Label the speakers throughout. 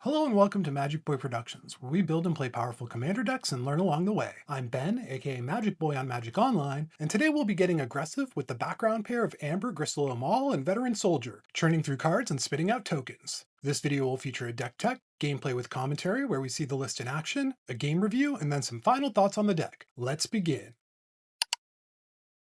Speaker 1: Hello and welcome to Magic Boy Productions, where we build and play powerful commander decks and learn along the way. I'm Ben, aka Magic Boy on Magic Online, and today we'll be getting aggressive with the background pair of Amber, Gristle Amal, and Veteran Soldier, churning through cards and spitting out tokens. This video will feature a deck tech, gameplay with commentary where we see the list in action, a game review, and then some final thoughts on the deck. Let's begin.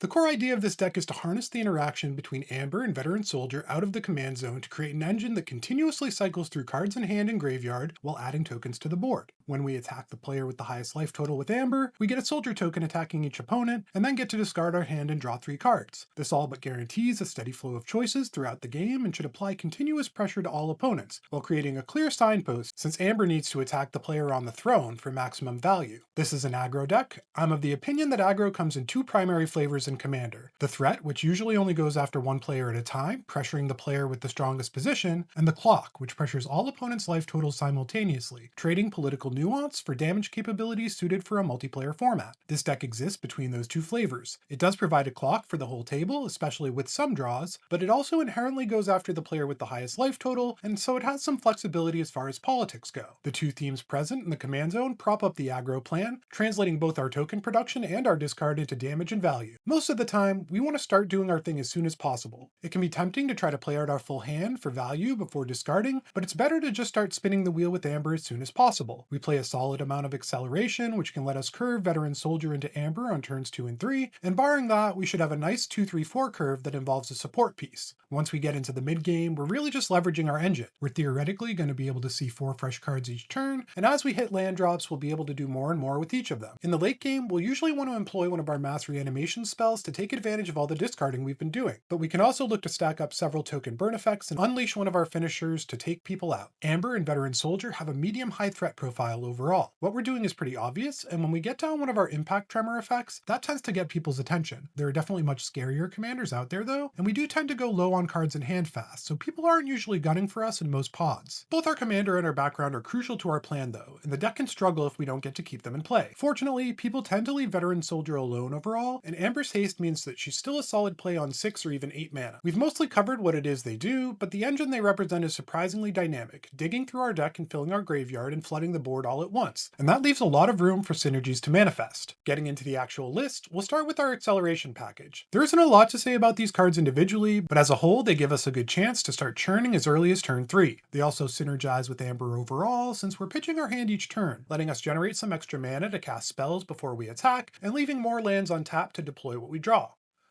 Speaker 1: The core idea of this deck is to harness the interaction between Amber and Veteran Soldier out of the command zone to create an engine that continuously cycles through cards in hand and graveyard while adding tokens to the board. When we attack the player with the highest life total with Amber, we get a Soldier token attacking each opponent, and then get to discard our hand and draw 3 cards. This all but guarantees a steady flow of choices throughout the game and should apply continuous pressure to all opponents, while creating a clear signpost since Amber needs to attack the player on the throne for maximum value. This is an aggro deck. I'm of the opinion that aggro comes in 2 primary flavors in Commander: the threat, which usually only goes after one player at a time, pressuring the player with the strongest position, and the clock, which pressures all opponents' life totals simultaneously, trading political nuance for damage capabilities suited for a multiplayer format. This deck exists between those 2 flavors. It does provide a clock for the whole table, especially with some draws, but it also inherently goes after the player with the highest life total, and so it has some flexibility as far as politics go. The 2 themes present in the command zone prop up the aggro plan, translating both our token production and our discard into damage and value. Most of the time, we want to start doing our thing as soon as possible. It can be tempting to try to play out our full hand for value before discarding, but it's better to just start spinning the wheel with Amber as soon as possible. We play a solid amount of acceleration, which can let us curve Veteran Soldier into Amber on turns 2 and 3, and barring that, we should have a nice 2-3-4 curve that involves a support piece. Once we get into the mid game, we're really just leveraging our engine. We're theoretically going to be able to see 4 fresh cards each turn, and as we hit land drops, we'll be able to do more and more with each of them. In the late game, we'll usually want to employ one of our mass reanimation spells to take advantage of all the discarding we've been doing, but we can also look to stack up several token burn effects and unleash one of our finishers to take people out. Amber and Veteran Soldier have a medium-high threat profile overall. What we're doing is pretty obvious, and when we get down one of our impact tremor effects, that tends to get people's attention. There are definitely much scarier commanders out there though, and we do tend to go low on cards in hand fast, so people aren't usually gunning for us in most pods. Both our commander and our background are crucial to our plan though, and the deck can struggle if we don't get to keep them in play. Fortunately, people tend to leave Veteran Soldier alone overall, and Amber's haste means that she's still a solid play on 6 or even 8 mana. We've mostly covered what it is they do, but the engine they represent is surprisingly dynamic, digging through our deck and filling our graveyard and flooding the board all at once, and that leaves a lot of room for synergies to manifest. Getting into the actual list, we'll start with our acceleration package. There isn't a lot to say about these cards individually, but as a whole they give us a good chance to start churning as early as turn 3. They also synergize with Amber overall, since we're pitching our hand each turn, letting us generate some extra mana to cast spells before we attack, and leaving more lands on tap to deploy what we draw.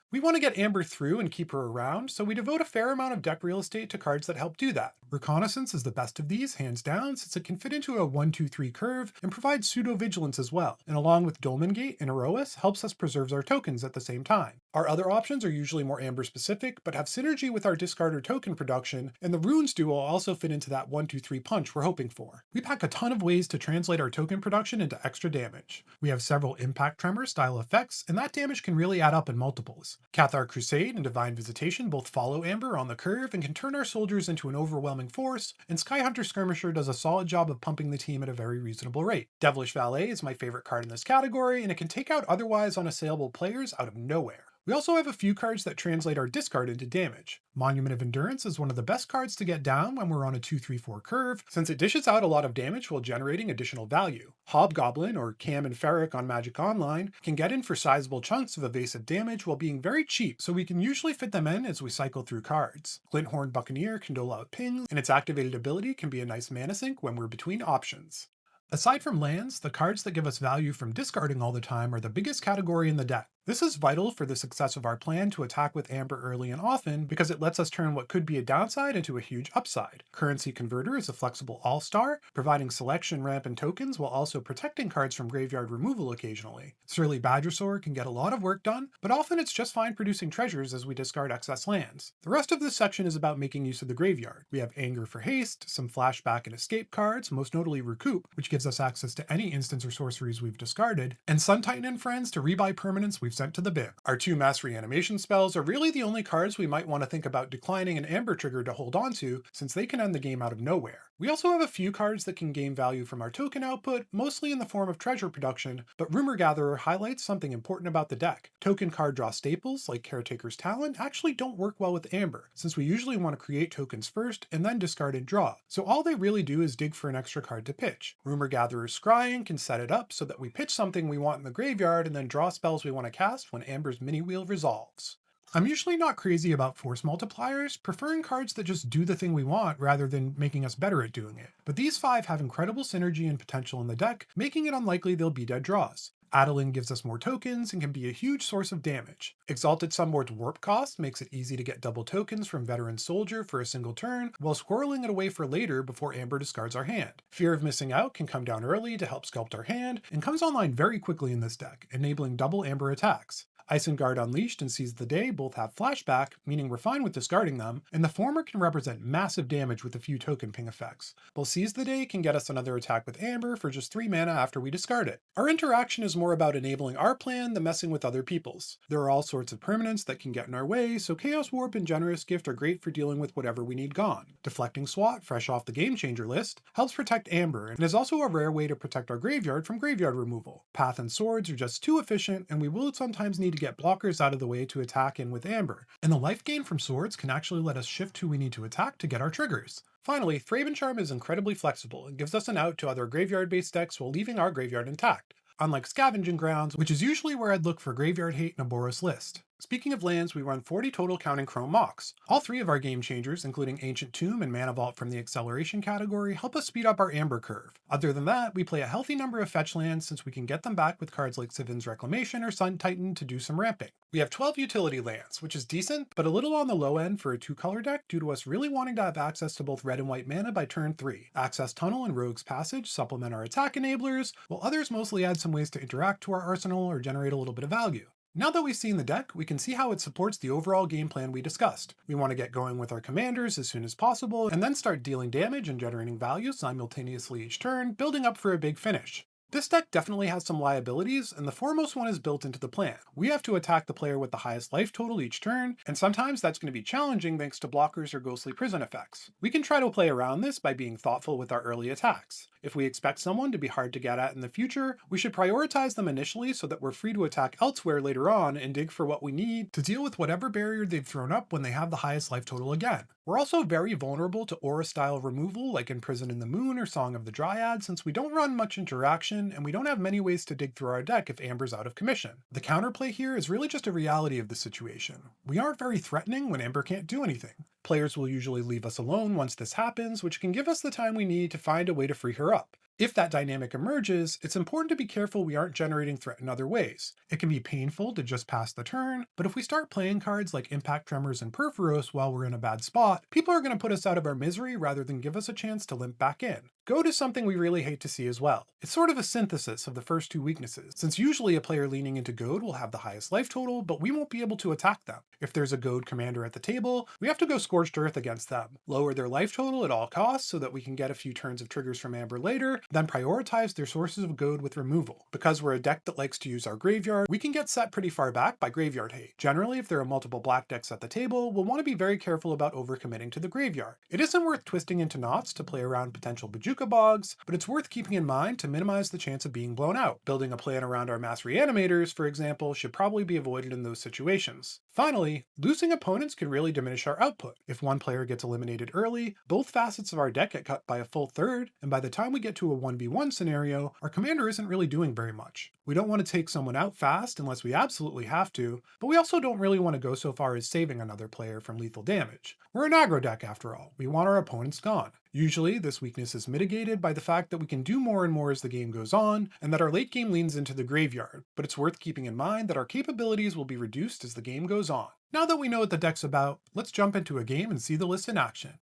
Speaker 1: We want to get Amber through and keep her around, so we devote a fair amount of deck real estate to cards that help do that. Reconnaissance is the best of these, hands down, since it can fit into a 1-2-3 curve and provides pseudo-vigilance as well, and along with Dolmen Gate and Erois, helps us preserve our tokens at the same time. Our other options are usually more Amber specific, but have synergy with our discard or token production, and the Runes duo also fit into that 1-2-3 punch we're hoping for. We pack a ton of ways to translate our token production into extra damage. We have several impact tremor style effects, and that damage can really add up in multiples. Cathar Crusade and Divine Visitation both follow Amber on the curve and can turn our soldiers into an overwhelming force, and Skyhunter Skirmisher does a solid job of pumping the team at a very reasonable rate. Devilish Valet is my favorite card in this category, and it can take out otherwise unassailable players out of nowhere. We also have a few cards that translate our discard into damage. Monument of Endurance is one of the best cards to get down when we're on a 2-3-4 curve, since it dishes out a lot of damage while generating additional value. Hobgoblin, or Cam and Ferric on Magic Online, can get in for sizable chunks of evasive damage while being very cheap, so we can usually fit them in as we cycle through cards. Glinthorn Buccaneer can dole out pings, and its activated ability can be a nice mana sink when we're between options. Aside from lands, the cards that give us value from discarding all the time are the biggest category in the deck. This is vital for the success of our plan to attack with Amber early and often, because it lets us turn what could be a downside into a huge upside. Currency Converter is a flexible all-star, providing selection, ramp, and tokens while also protecting cards from graveyard removal occasionally. Surly Badgersaur can get a lot of work done, but often it's just fine producing treasures as we discard excess lands. The rest of this section is about making use of the graveyard. We have Anger for haste, some flashback and escape cards, most notably Recoup, which gives us access to any instants or sorceries we've discarded, and Sun Titan and Friends to rebuy permanents we've sent to the bin. Our 2 mass reanimation spells are really the only cards we might want to think about declining an Amber trigger to hold onto, since they can end the game out of nowhere. We also have a few cards that can gain value from our token output, mostly in the form of treasure production, but Rumor Gatherer highlights something important about the deck. Token card draw staples, like Caretaker's Talent, actually don't work well with Amber, since we usually want to create tokens first and then discard and draw, so all they really do is dig for an extra card to pitch. Rumor Gatherer's Scrying can set it up so that we pitch something we want in the graveyard and then draw spells we want to cast when Amber's mini wheel resolves. I'm usually not crazy about force multipliers, preferring cards that just do the thing we want rather than making us better at doing it. But these 5 have incredible synergy and potential in the deck, making it unlikely they'll be dead draws. Adeline gives us more tokens and can be a huge source of damage. Exalted Sunboard's warp cost makes it easy to get double tokens from Veteran Soldier for a single turn, while squirreling it away for later before Amber discards our hand. Fear of Missing Out can come down early to help sculpt our hand, and comes online very quickly in this deck, enabling double Amber attacks. Isengard Unleashed and Seize the Day both have flashback, meaning we're fine with discarding them, and the former can represent massive damage with a few token ping effects, while Seize the Day can get us another attack with Amber for just 3 mana after we discard it. Our interaction is more about enabling our plan than messing with other people's. There are all sorts of permanents that can get in our way, so Chaos Warp and Generous Gift are great for dealing with whatever we need gone. Deflecting Swat, fresh off the Game Changer list, helps protect Amber, and is also a rare way to protect our graveyard from graveyard removal. Path and Swords are just too efficient, and we will sometimes need to get blockers out of the way to attack in with Amber, and the life gain from Swords can actually let us shift who we need to attack to get our triggers. Finally, Thraben Charm is incredibly flexible and gives us an out to other graveyard-based decks while leaving our graveyard intact, unlike Scavenging Grounds, which is usually where I'd look for graveyard hate in a Boros list. Speaking of lands, we run 40 total counting Chrome Mox. All 3 of our game changers, including Ancient Tomb and Mana Vault from the acceleration category, help us speed up our Amber curve. Other than that, we play a healthy number of fetch lands since we can get them back with cards like Sivin's Reclamation or Sun Titan to do some ramping. We have 12 utility lands, which is decent, but a little on the low end for a 2-color deck due to us really wanting to have access to both red and white mana by turn 3. Access Tunnel and Rogue's Passage supplement our attack enablers, while others mostly add some ways to interact to our arsenal or generate a little bit of value. Now that we've seen the deck, we can see how it supports the overall game plan we discussed. We want to get going with our commanders as soon as possible, and then start dealing damage and generating value simultaneously each turn, building up for a big finish. This deck definitely has some liabilities, and the foremost one is built into the plan. We have to attack the player with the highest life total each turn, and sometimes that's going to be challenging thanks to blockers or ghostly prison effects. We can try to play around this by being thoughtful with our early attacks. If we expect someone to be hard to get at in the future, we should prioritize them initially so that we're free to attack elsewhere later on and dig for what we need to deal with whatever barrier they've thrown up when they have the highest life total again. We're also very vulnerable to aura-style removal like Imprison in the Moon or Song of the Dryad, since we don't run much interaction and we don't have many ways to dig through our deck if Amber's out of commission. The counterplay here is really just a reality of the situation. We aren't very threatening when Amber can't do anything. Players will usually leave us alone once this happens, which can give us the time we need to find a way to free her up. If that dynamic emerges, it's important to be careful we aren't generating threat in other ways. It can be painful to just pass the turn, but if we start playing cards like Impact Tremors and Perforos while we're in a bad spot, people are going to put us out of our misery rather than give us a chance to limp back in. Goad is something we really hate to see as well. It's sort of a synthesis of the first 2 weaknesses, since usually a player leaning into Goad will have the highest life total, but we won't be able to attack them. If there's a Goad commander at the table, we have to go Scorched Earth against them, lower their life total at all costs so that we can get a few turns of triggers from Amber later, then prioritize their sources of Goad with removal. Because we're a deck that likes to use our graveyard, we can get set pretty far back by graveyard hate. Generally, if there are multiple black decks at the table, we'll want to be very careful about overcommitting to the graveyard. It isn't worth twisting into knots to play around potential Bajuka Bogs, but it's worth keeping in mind to minimize the chance of being blown out. Building a plan around our mass reanimators, for example, should probably be avoided in those situations. Finally, losing opponents can really diminish our output. If one player gets eliminated early, both facets of our deck get cut by a full third, and by the time we get to a 1v1 scenario, our commander isn't really doing very much. We don't want to take someone out fast unless we absolutely have to, but we also don't really want to go so far as saving another player from lethal damage. We're an aggro deck after all. We want our opponents gone. Usually, this weakness is mitigated by the fact that we can do more and more as the game goes on, and that our late game leans into the graveyard, but it's worth keeping in mind that our capabilities will be reduced as the game goes on. Now that we know what the deck's about, let's jump into a game and see the list in action.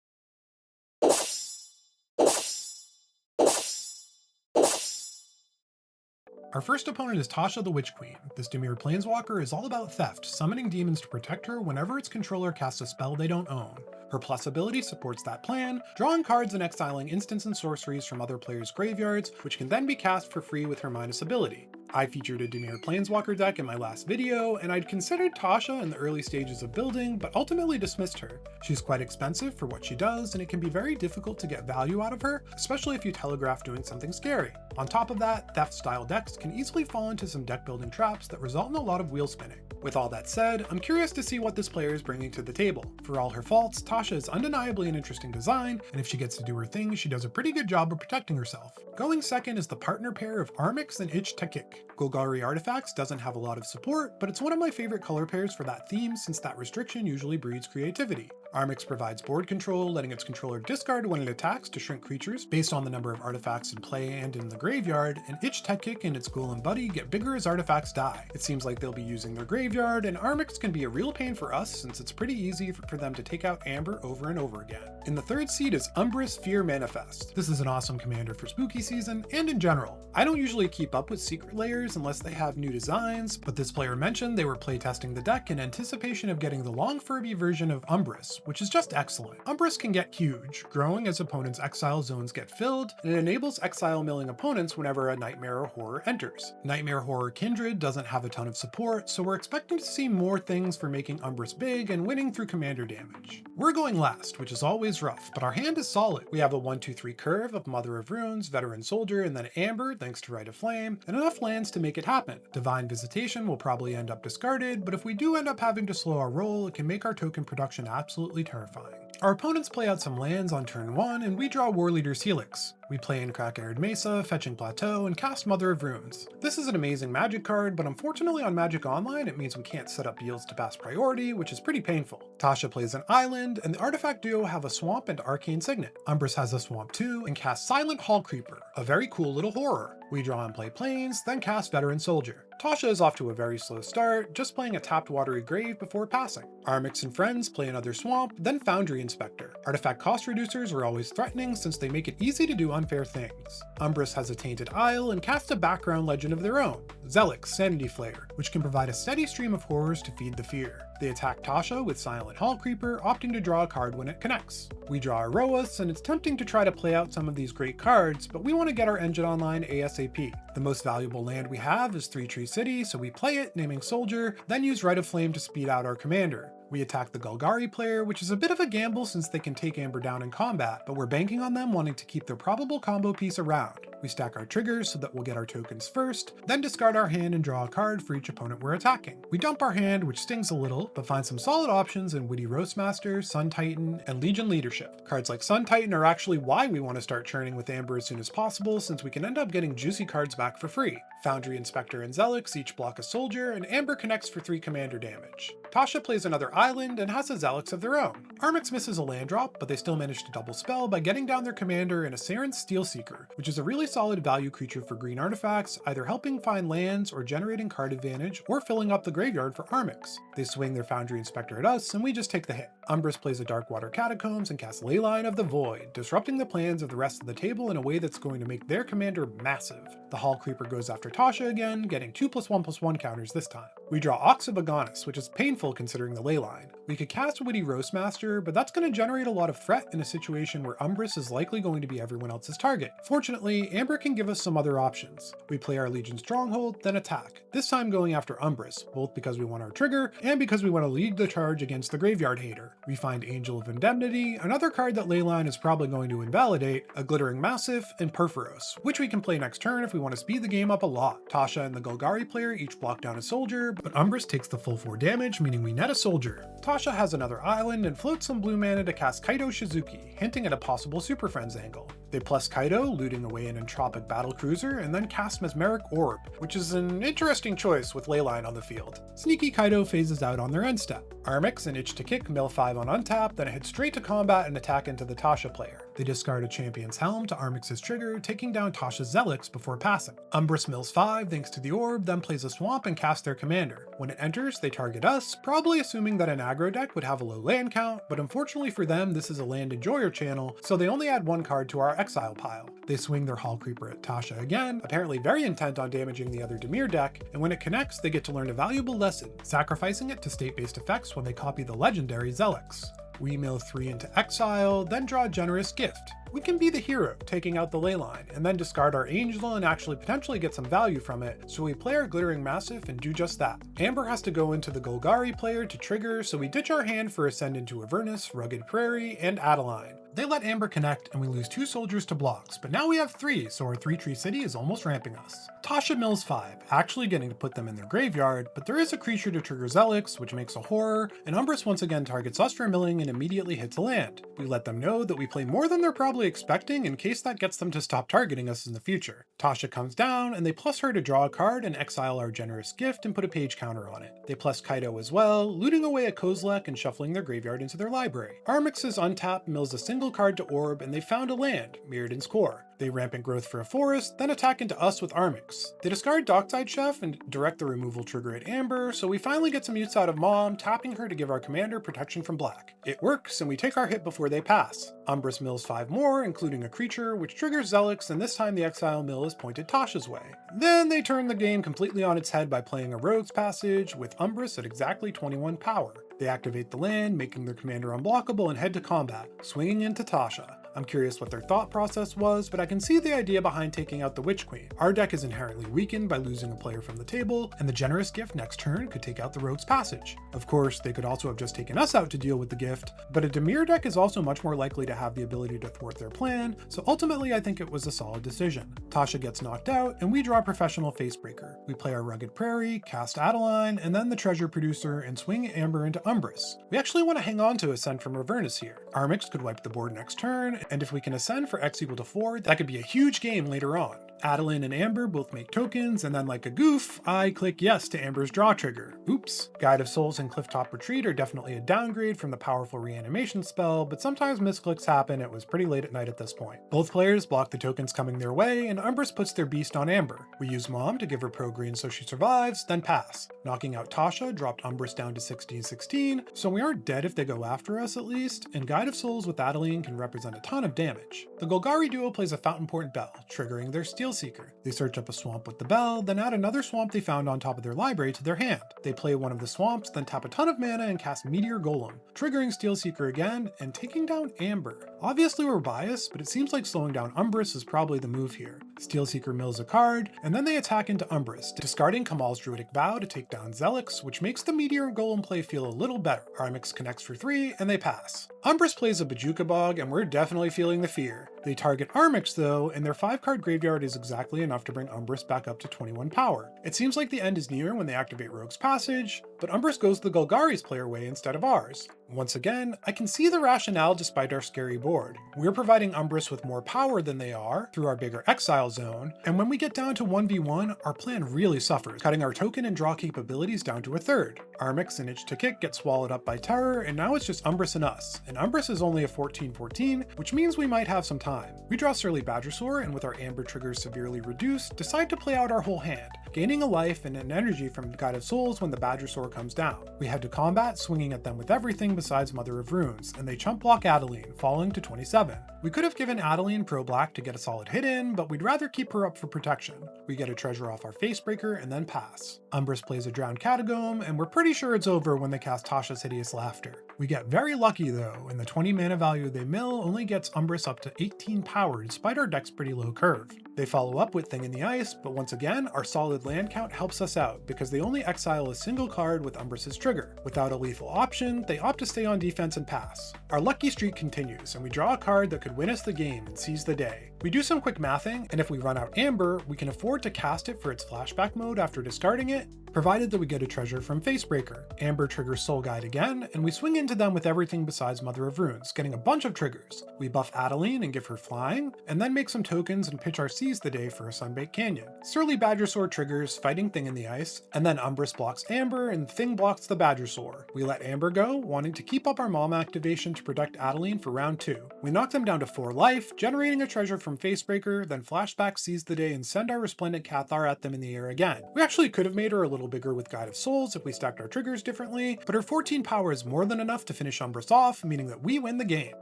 Speaker 1: Our first opponent is Tasha the Witch Queen. This Dimir Planeswalker is all about theft, summoning demons to protect her whenever its controller casts a spell they don't own. Her plus ability supports that plan, drawing cards and exiling instants and sorceries from other players' graveyards, which can then be cast for free with her minus ability. I featured a Dimir Planeswalker deck in my last video, and I'd considered Tasha in the early stages of building, but ultimately dismissed her. She's quite expensive for what she does, and it can be very difficult to get value out of her, especially if you telegraph doing something scary. On top of that, theft-style decks can easily fall into some deck-building traps that result in a lot of wheel spinning. With all that said, I'm curious to see what this player is bringing to the table. For all her faults, Tasha is undeniably an interesting design, and if she gets to do her thing, she does a pretty good job of protecting herself. Going second is the partner pair of Armix and Ich-Tekik. Golgari Artifacts doesn't have a lot of support, but it's one of my favorite color pairs for that theme since that restriction usually breeds creativity. Armix provides board control, letting its controller discard when it attacks to shrink creatures based on the number of artifacts in play and in the graveyard, and Ich-Tekik and its Golem buddy get bigger as artifacts die. It seems like they'll be using their graveyard, and Armix can be a real pain for us since it's pretty easy for them to take out Amber over and over again. In the third seed is Umbris Fear Manifest. This is an awesome commander for spooky season and in general. I don't usually keep up with secret layers unless they have new designs, but this player mentioned they were playtesting the deck in anticipation of getting the long Furby version of Umbris, which is just excellent. Umbris can get huge, growing as opponents' exile zones get filled, and it enables exile milling opponents whenever a Nightmare or Horror enters. Nightmare Horror Kindred doesn't have a ton of support, so we're expecting to see more things for making Umbris big and winning through commander damage. We're going last, which is always rough, but our hand is solid. We have a 1-2-3 curve of Mother of Runes, Veteran Soldier, and then Amber thanks to Rite of Flame, and enough lands to make it happen. Divine Visitation will probably end up discarded, but if we do end up having to slow our roll, it can make our token production absolutely terrifying. Our opponents play out some lands on turn 1, and we draw Warleader's Helix. We play in Crack Arid Mesa, Fetching Plateau, and cast Mother of Runes. This is an amazing Magic card, but unfortunately on Magic Online it means we can't set up deals to pass priority, which is pretty painful. Tasha plays an island, and the Artifact duo have a Swamp and Arcane Signet. Umbris has a Swamp too, and casts Silent Hall Creeper, a very cool little horror. We draw and play Plains, then cast Veteran Soldier. Tasha is off to a very slow start, just playing a tapped Watery Grave before passing. Armix and friends play another Swamp, then Foundry Inspector. Artifact cost reducers are always threatening since they make it easy to do unfair things. Umbris has a Tainted Isle and casts a background legend of their own, Zelix Sanity Flayer, which can provide a steady stream of horrors to feed the fear. They attack Tasha with Silent Hall Creeper, opting to draw a card when it connects. We draw Aroas, and it's tempting to try to play out some of these great cards, but we want to get our engine online ASAP. The most valuable land we have is 3 Tree City, so we play it, naming Soldier, then use Rite of Flame to speed out our commander. We attack the Golgari player, which is a bit of a gamble since they can take Amber down in combat, but we're banking on them wanting to keep their probable combo piece around. We stack our triggers so that we'll get our tokens first, then discard our hand and draw a card for each opponent we're attacking. We dump our hand, which stings a little, but find some solid options in Witty Roastmaster, Sun Titan, and Legion Leadership. Cards like Sun Titan are actually why we want to start churning with Amber as soon as possible, since we can end up getting juicy cards back for free. Foundry Inspector and Zelix each block a soldier, and Amber connects for 3 commander damage. Tasha plays another island and has a Zelix of their own. Armix misses a land drop, but they still manage to double spell by getting down their commander in a Saren Steelseeker, which is a really solid value creature for green artifacts, either helping find lands or generating card advantage or filling up the graveyard for Armix. They swing their Foundry Inspector at us, and we just take the hit. Umbris plays a Darkwater Catacombs and casts Leyline of the Void, disrupting the plans of the rest of the table in a way that's going to make their commander massive. The Hall Creeper goes after Tasha again, getting 2+1/+1 counters this time. We draw Ox of Agonis, which is painful considering the Leyline. We could cast Witty Roastmaster, but that's going to generate a lot of threat in a situation where Umbris is likely going to be everyone else's target. Fortunately, Amber can give us some other options. We play our Legion Stronghold, then attack, this time going after Umbris, both because we want our trigger and because we want to lead the charge against the Graveyard Hater. We find Angel of Indemnity, another card that Leyline is probably going to invalidate, a Glittering Massif, and Perforos, which we can play next turn if we want to speed the game up a lot. Tasha and the Golgari player each block down a soldier, but Umbris takes the full 4 damage, meaning we net a soldier. Tasha has another island and floats some blue mana to cast Kaido Shizuki, hinting at a possible Super Friends angle. They plus Kaido, looting away an Entropic Battlecruiser, and then cast Mesmeric Orb, which is an interesting choice with Leyline on the field. Sneaky Kaido phases out on their end step. Armix and Ich-Tekik mill 5 on untap, then head straight to combat and attack into the Tasha player. They discard a Champion's Helm to Armix's trigger, taking down Tasha's Zelix before passing. Umbris mills 5 thanks to the orb, then plays a swamp and casts their commander. When it enters, they target us, probably assuming that an aggro deck would have a low land count, but unfortunately for them this is a land enjoyer channel, so they only add 1 card to our exile pile. They swing their Hall Creeper at Tasha again, apparently very intent on damaging the other Dimir deck, and when it connects they get to learn a valuable lesson, sacrificing it to state-based effects when they copy the legendary Zelix. We mill 3 into exile, then draw a Generous Gift. We can be the hero, taking out the leyline, and then discard our angel and actually potentially get some value from it, so we play our glittering massif and do just that. Amber has to go into the Golgari player to trigger, so we ditch our hand for Ascend into Avernus, Rugged Prairie, and Adeline. They let Amber connect and we lose 2 soldiers to blocks, but now we have 3, so our 3-tree city is almost ramping us. Tasha mills 5, actually getting to put them in their graveyard, but there is a creature to trigger Zelix, which makes a horror, and Umbrus once again targets us for milling and immediately hits a land. We let them know that we play more than they're probably expecting in case that gets them to stop targeting us in the future. Tasha comes down, and they plus her to draw a card and exile our generous gift and put a page counter on it. They plus Kaido as well, looting away a Kozilek and shuffling their graveyard into their library. Armix is untapped, mills a single card to orb, and they found a land, Mirrodin's Core. They rampant growth for a forest, then attack into us with Armix. They discard Dockside Chef and direct the removal trigger at Amber, so we finally get some use out of Mom, tapping her to give our commander protection from black. It works, and we take our hit before they pass. Umbrus mills 5 more, including a creature, which triggers Zelix, and this time the exile mill is pointed Tasha's way. Then they turn the game completely on its head by playing a Rogue's Passage, with Umbrus at exactly 21 power. They activate the land, making their commander unblockable and head to combat, swinging into Tasha. I'm curious what their thought process was, but I can see the idea behind taking out the Witch Queen. Our deck is inherently weakened by losing a player from the table, and the generous gift next turn could take out the Rogue's Passage. Of course, they could also have just taken us out to deal with the gift, but a Dimir deck is also much more likely to have the ability to thwart their plan, so ultimately I think it was a solid decision. Tasha gets knocked out, and we draw Professional Facebreaker. We play our Rugged Prairie, cast Adeline, and then the Treasure Producer, and swing Amber into Umbrus. We actually want to hang on to Ascend from Avernus here. Armix could wipe the board next turn, and if we can ascend for x equal to 4, that could be a huge game later on. Adeline and Amber both make tokens, and then like a goof, I click yes to Amber's draw trigger. Oops. Guide of Souls and Clifftop Retreat are definitely a downgrade from the powerful reanimation spell, but sometimes misclicks happen. It was pretty late at night at this point. Both players block the tokens coming their way, and Umbrus puts their beast on Amber. We use Mom to give her pro green so she survives, then pass. Knocking out Tasha dropped Umbrus down to 16-16, so we aren't dead if they go after us at least, and Guide of Souls with Adeline can represent a ton of damage. The Golgari duo plays a Fountain Port Bell, triggering their Steel Seeker. They search up a swamp with the bell, then add another swamp they found on top of their library to their hand. They play one of the swamps, then tap a ton of mana and cast Meteor Golem, triggering Steel Seeker again and taking down Amber. Obviously we're biased, but it seems like slowing down Umbrus is probably the move here. Steel Seeker mills a card, and then they attack into Umbrus, discarding Kamal's Druidic Vow to take down Zelix, which makes the Meteor Golem play feel a little better. Armix connects for 3, and they pass. Umbrus plays a Bajuka Bog, and we're definitely feeling the fear. They target Armix though, and their 5-card graveyard is exactly enough to bring Umbrus back up to 21 power. It seems like the end is near when they activate Rogue's Passage, but Umbrus goes the Golgari's player way instead of ours. Once again, I can see the rationale despite our scary board. We're providing Umbrus with more power than they are through our bigger exile zone, and when we get down to 1v1, our plan really suffers, cutting our token and draw capabilities down to a third. Armix and Itch to Kick get swallowed up by Terror, and now it's just Umbrus and us, and Umbrus is only a 14-14, which means we might have some time. We draw Surly Badgersaur, and with our Amber triggers severely reduced, decide to play out our whole hand, gaining a life and an energy from Guide of Souls when the Badgersaur comes down. We head to combat, swinging at them with everything besides Mother of Runes, and they chump block Adeline, falling to 27. We could have given Adeline pro black to get a solid hit in, but we'd rather keep her up for protection. We get a treasure off our Facebreaker and then pass. Umbrus plays a Drowned Catacomb, and we're pretty sure it's over when they cast Tasha's Hideous Laughter. We get very lucky though, and the 20 mana value they mill only gets Umbrus up to 18 power despite our deck's pretty low curve. They follow up with Thing in the Ice, but once again, our solid land count helps us out because they only exile a single card with Umbrus's trigger. Without a lethal option, they opt to stay on defense and pass. Our lucky streak continues, and we draw a card that could win us the game and seize the day. We do some quick mathing, and if we run out Amber, we can afford to cast it for its flashback mode after discarding it, provided that we get a treasure from Facebreaker. Amber triggers Soul Guide again, and we swing into them with everything besides Mother of Runes, getting a bunch of triggers. We buff Adeline and give her flying, and then make some tokens and pitch our Seize the Day for a Sunbaked Canyon. Surly Badgersaur triggers, fighting Thing in the Ice, and then Umbrus blocks Amber and Thing blocks the Badgersaur. We let Amber go, wanting to keep up our Mom activation to protect Adeline for round 2. We knock them down to 4 life, generating a treasure from Facebreaker, then flashback Seize the Day and send our Resplendent Cathar at them in the air again. We actually could have made her a little bigger with Guide of Souls if we stacked our triggers differently, but her 14 power is more than enough to finish Umbrus off, meaning that we win the game.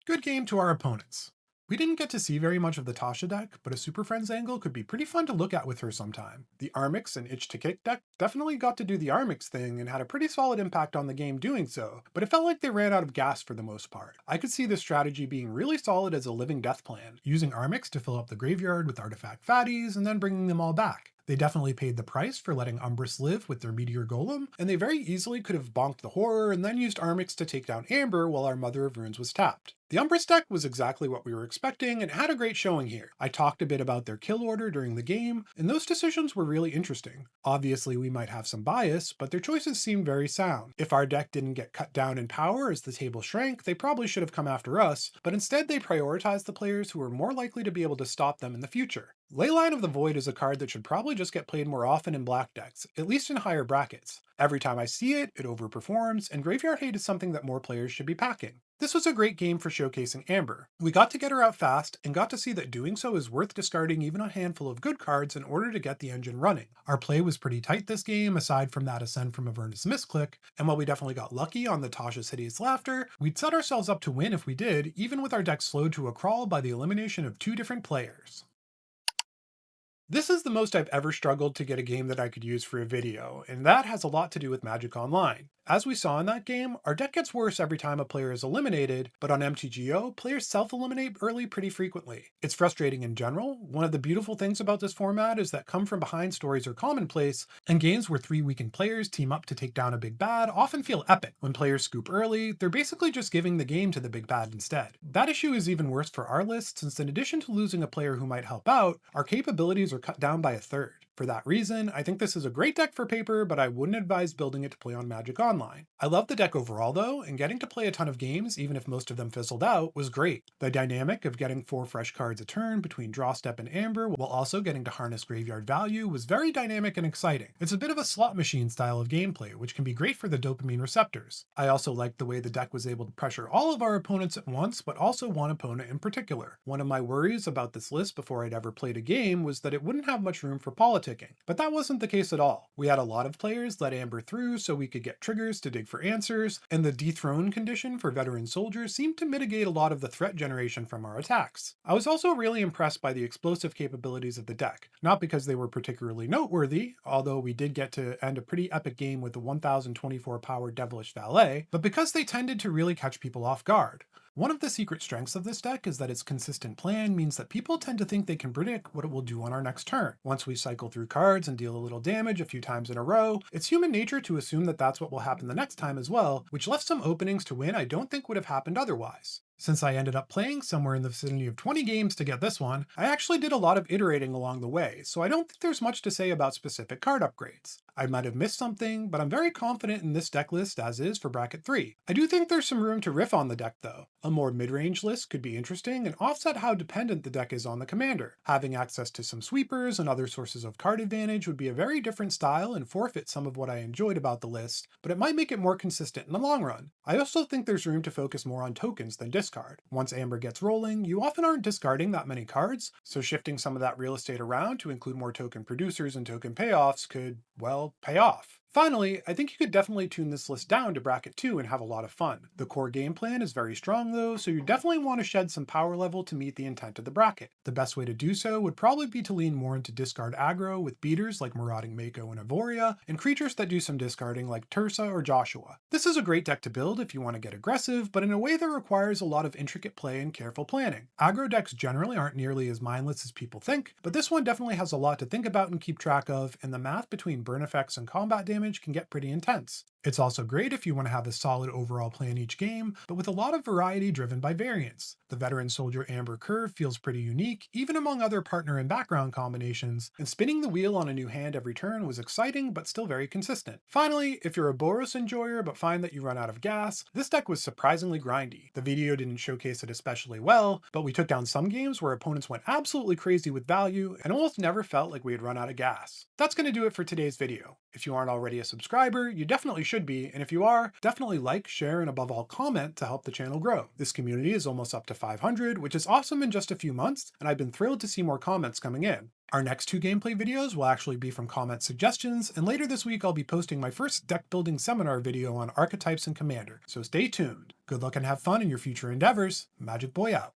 Speaker 1: Good game to our opponents. We didn't get to see very much of the Tasha deck, but a Super Friends angle could be pretty fun to look at with her sometime. The Armix and Itch to Kick deck definitely got to do the Armix thing and had a pretty solid impact on the game doing so, but it felt like they ran out of gas for the most part. I could see this strategy being really solid as a living death plan, using Armix to fill up the graveyard with artifact fatties and then bringing them all back. They definitely paid the price for letting Umbris live with their Meteor Golem, and they very easily could have bonked the Horror and then used Armix to take down Amber while our Mother of Runes was tapped. The Umbris deck was exactly what we were expecting and had a great showing here. I talked a bit about their kill order during the game, and those decisions were really interesting. Obviously we might have some bias, but their choices seemed very sound. If our deck didn't get cut down in power as the table shrank, they probably should have come after us, but instead they prioritized the players who were more likely to be able to stop them in the future. Leyline of the Void is a card that should probably just get played more often in black decks, at least in higher brackets. Every time I see it, it overperforms, and Graveyard Hate is something that more players should be packing. This was a great game for showcasing Amber. We got to get her out fast, and got to see that doing so is worth discarding even a handful of good cards in order to get the engine running. Our play was pretty tight this game, aside from that Ascend from Avernus misclick, and while we definitely got lucky on the Tasha's Hideous Laughter, we'd set ourselves up to win if we did, even with our deck slowed to a crawl by the elimination of 2 different players. This is the most I've ever struggled to get a game that I could use for a video, and that has a lot to do with Magic Online. As we saw in that game, our deck gets worse every time a player is eliminated, but on MTGO, players self-eliminate early pretty frequently. It's frustrating in general. One of the beautiful things about this format is that come from behind stories are commonplace, and games where 3 weakened players team up to take down a big bad often feel epic. When players scoop early, they're basically just giving the game to the big bad instead. That issue is even worse for our list, since in addition to losing a player who might help out, our capabilities are cut down by a third. For that reason, I think this is a great deck for paper, but I wouldn't advise building it to play on Magic Online. I love the deck overall though, and getting to play a ton of games, even if most of them fizzled out, was great. The dynamic of getting 4 fresh cards a turn between Draw Step and Amber, while also getting to harness graveyard value, was very dynamic and exciting. It's a bit of a slot machine style of gameplay, which can be great for the dopamine receptors. I also liked the way the deck was able to pressure all of our opponents at once, but also one opponent in particular. One of my worries about this list before I'd ever played a game was that it wouldn't have much room for politicking, but that wasn't the case at all. We had a lot of players let Amber through so we could get triggers to dig for answers, and the dethrone condition for veteran soldiers seemed to mitigate a lot of the threat generation from our attacks. I was also really impressed by the explosive capabilities of the deck, not because they were particularly noteworthy, although we did get to end a pretty epic game with the 1024 power Devilish Valet, but because they tended to really catch people off guard. One of the secret strengths of this deck is that its consistent plan means that people tend to think they can predict what it will do on our next turn. Once we cycle through cards and deal a little damage a few times in a row, it's human nature to assume that that's what will happen the next time as well, which left some openings to win I don't think would have happened otherwise. Since I ended up playing somewhere in the vicinity of 20 games to get this one, I actually did a lot of iterating along the way, so I don't think there's much to say about specific card upgrades. I might have missed something, but I'm very confident in this deck list as is for bracket 3. I do think there's some room to riff on the deck though. A more mid-range list could be interesting and offset how dependent the deck is on the commander. Having access to some sweepers and other sources of card advantage would be a very different style and forfeit some of what I enjoyed about the list, but it might make it more consistent in the long run. I also think there's room to focus more on tokens than discard. Once Amber gets rolling, you often aren't discarding that many cards, so shifting some of that real estate around to include more token producers and token payoffs could, well, pay off. Finally, I think you could definitely tune this list down to bracket 2 and have a lot of fun. The core game plan is very strong though, so you definitely want to shed some power level to meet the intent of the bracket. The best way to do so would probably be to lean more into discard aggro with beaters like Marauding Mako and Avoria, and creatures that do some discarding like Tursa or Joshua. This is a great deck to build if you want to get aggressive, but in a way that requires a lot of intricate play and careful planning. Aggro decks generally aren't nearly as mindless as people think, but this one definitely has a lot to think about and keep track of, and the math between burn effects and combat damage can get pretty intense. It's also great if you want to have a solid overall plan each game, but with a lot of variety driven by variance. The Veteran Soldier Amber curve feels pretty unique, even among other partner and background combinations, and spinning the wheel on a new hand every turn was exciting but still very consistent. Finally, if you're a Boros enjoyer but find that you run out of gas, this deck was surprisingly grindy. The video didn't showcase it especially well, but we took down some games where opponents went absolutely crazy with value and almost never felt like we had run out of gas. That's going to do it for today's video. If you aren't already a subscriber, you definitely should be, and if you are, definitely like, share, and above all comment to help the channel grow. This community is almost up to 500, which is awesome in just a few months, and I've been thrilled to see more comments coming in. Our next 2 gameplay videos will actually be from comment suggestions, and later this week I'll be posting my first deck building seminar video on archetypes and Commander, so stay tuned. Good luck and have fun in your future endeavors. Magic Boy out.